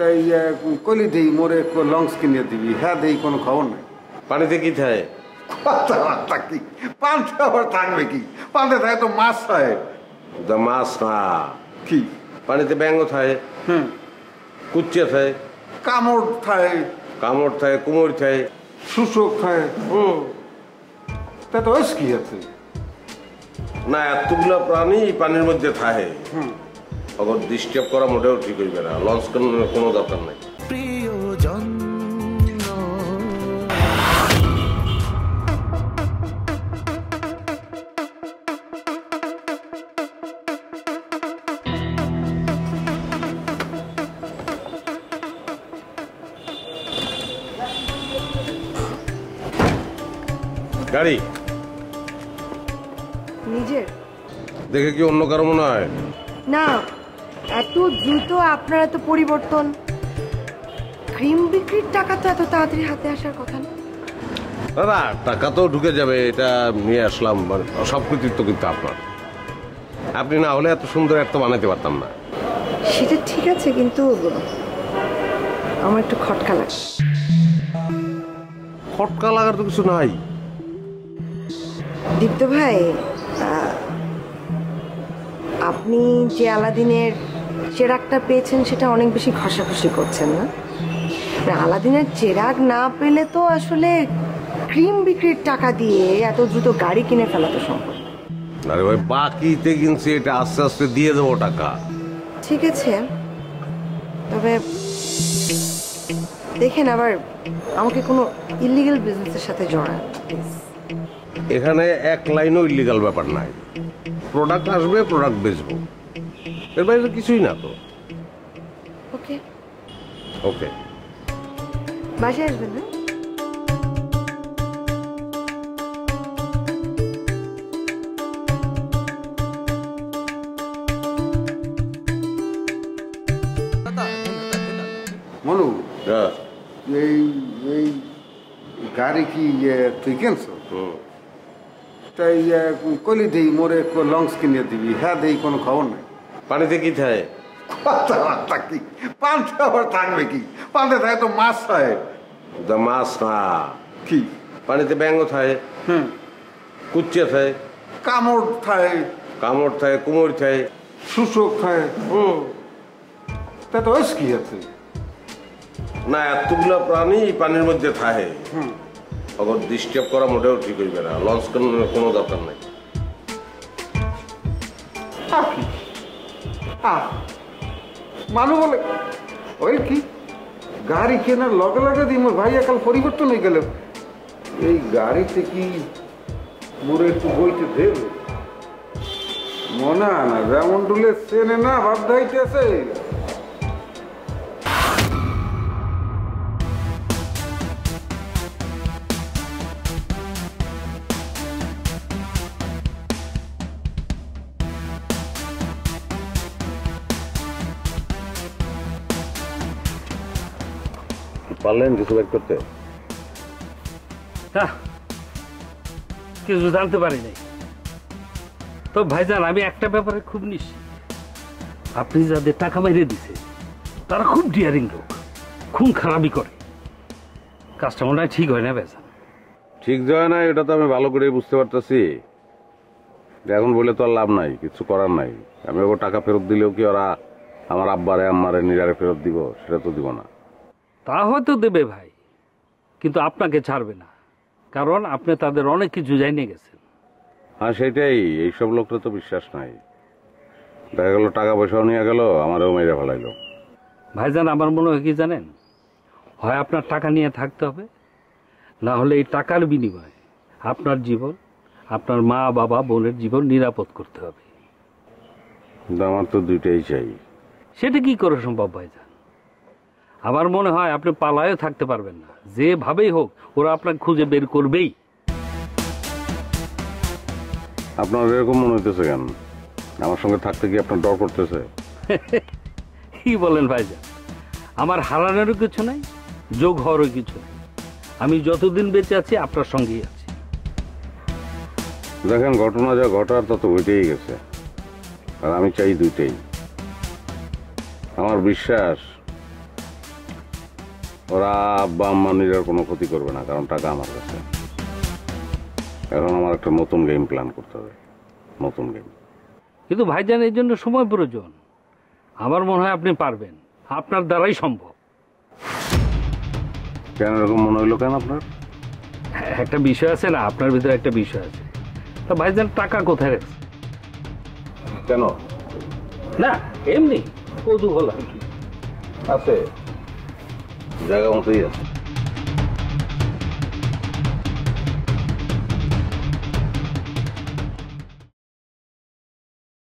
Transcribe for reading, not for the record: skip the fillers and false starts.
তাই কলি দেই মোরে লঞ্চ কিনে দিবি। হ্যাঁ দেই, কোনো খবর নাই। পানিতে কি থাকে? কথাবার্তা কি, পানিতে আবার থাকবে কি? পানিতে থাকে তো মাছ থাকে। মাছ না, কি পানিতে ব্যাঙ থাকে, কুচ্চে থাকে, কামড় থাকে, কামড় থাকে, কুমড় থাকে, শুশুক থাকে। তা তো ওই কি আছে না এতগুলো প্রাণী পানির মধ্যে থাকে। অগর ডিস্টার্ব করা মোটেও ঠিক হইবে না। লঞ্চ কোনো দরকার নাই। প্রিয়জন গাড়ি নিজের দেখে কি অন্য কারো মনে হয়? না, এত দ্রুত আপনার এত পরিবর্তন। ক্রিম বিক্রির টাকা তো এত তাড়াতাড়ি হাতে আসার কথা না। দাদা টাকা তো ঢুকে যাবে, এটা নিয়ে আসলাম। সব কৃতিত্ব কিন্তু আপনার। আপনি না হলে এত সুন্দর একটা বানাতে পারতাম না। সেটা ঠিক আছে, কিন্তু আমার একটু খটকা লাগে। খটকা লাগার তো কিছু নাই। দীপ্ত ভাই, আপনি যে আলাদিনের চেরাগটা পেয়েছেন সেটা অনেক বেশি ঘষাঘষি করছেন না? আলাদিনের চেরাগ না পেলে তো আসলে ক্রিম বিক্রির টাকা দিয়ে এত দ্রুত গাড়ি কিনে ফেলা তো সম্ভব। আরে ভাই বাকিতে কিনছি, এটা আস্তে আস্তে দিয়ে দেবো টাকা। ঠিক আছে, তবে দেখেন আবার আমাকে কোনো ইলিগাল বিজনেসের সাথে জড়ান। এখানে এক লাইনও ইলিগাল ব্যাপার নাই। প্রোডাক্ট আসবে, প্রোডাক্ট বেচবো, এর বাইরে কিছুই না তো। ওকে ওকে, বাসায় আসবেন না? মনু, এই এই গাড়ি কি তুই কিনছো? তাই কলি দেই মোরে লঞ্চ কিনে দিবি। হ্যাঁ দেই, কোনো খবর নাই। পানিতে কি থাকে? কথাবার্তা কি, পানিতে আবার থাকবে কি? পানিতে থাকে তো মাছ থাকে। মাছ না, কি পানিতে ব্যাঙ থাকে, কুচ্চে থাকে, কামড় থাকে, কামড় থাকে, কুমড় থাকে, শুশুক থাকে। তা তো ওই কি আছে না এতগুলো প্রাণী পানির মধ্যে থাকে। অগর ডিস্টার্ব করা মোটেও ঠিক হইবে না। লঞ্চ কোনো দরকার নাই। মানু বলে ওই কি গাড়ি কেনার লগে লগে দিই মোর ভাই একাল পরিবর্তন হয়ে গেল। এই গাড়িতে কি মোরে একটু বইতে দেবে? মনে হয় না, যেমন ডুলে চেনে না ভাব দাইতেছে। পারলেন কিছু বের করতে? কিছু জানতে পারি নাই। তো ভাইজান, আমি একটা ব্যাপারে খুব নিশ্চিত, আপনি যাদের টাকা মেরে দিছে তারা খুব ডিয়ারিং লোক, খুব খারাপই করে। কাজটা মনে হয় ঠিক হয় না ভাইজান? ঠিক যায় না এটা তো আমি ভালো করে বুঝতে পারতেছি। এখন বলে তো আর লাভ নাই, কিছু করার নাই। আমি ওর টাকা ফেরত দিলেও কি ওরা আমার আব্বারে আম্মারে নিরারে ফেরত দিব? সেটা তো দিব না। তা হয়তো দেবে ভাই, কিন্তু আপনাকে ছাড়বে না, কারণ আপনি তাদের অনেক কিছু জানিয়ে গেছেন। হ্যাঁ সেটাই, এইসব লোকটা তো বিশ্বাস নাই। দেখা গেল টাকা পয়সাও নিয়ে গেল, আমারও মেরে ফেলাইলো। ভাইজান, আমার মনে হয় কি জানেন, হয় আপনার টাকা নিয়ে থাকতে হবে, না হলে এই টাকার বিনিময়ে আপনার জীবন, আপনার মা বাবা বোনের জীবন নিরাপদ করতে হবে। কিন্তু আমার তো দুইটাই চাই। সেটা কি করে সম্ভব ভাইজান? আমার মনে হয় আপনি পালায়ও থাকতে পারবেন না। যেভাবেই হোক ওরা আপনাকে খুঁজে বের করবেই। আপনার এরকম মনে হইতেছে কেন? আমার সঙ্গে থাকতে কি আপনার ডর করতেছে? কি বলেন ভাইজান? আমার হারানোরও কিছু নাই, যোগ হওয়ারও কিছু নেই। আমি যতদিন বেঁচে আছি আপনার সঙ্গেই আছি। দেখেন, ঘটনা যা ঘটার তত ঘটেই গেছে, আর আমি চাই দুইটাই। আমার বিশ্বাস ওরা আব্বা আম্মা নিজের কোনো ক্ষতি করবে না, কারণ টাকা আমার কাছে। এখন আমার একটা নতুন গেম প্ল্যান করতে হবে, নতুন গেম। কিন্তু ভাইজান এই জন্য সময় প্রয়োজন। আমার মনে হয় আপনি পারবেন, আপনার দ্বারাই সম্ভব। কেন এরকম মনে হইলো কেন আপনার? একটা বিষয় আছে না, আপনার ভিতরে একটা বিষয় আছে। তা ভাইজান টাকা কোথায় রাখছে? কেন? না এমনি কৌতূহল আর কি। আছে, জায়গা মতোই আছে।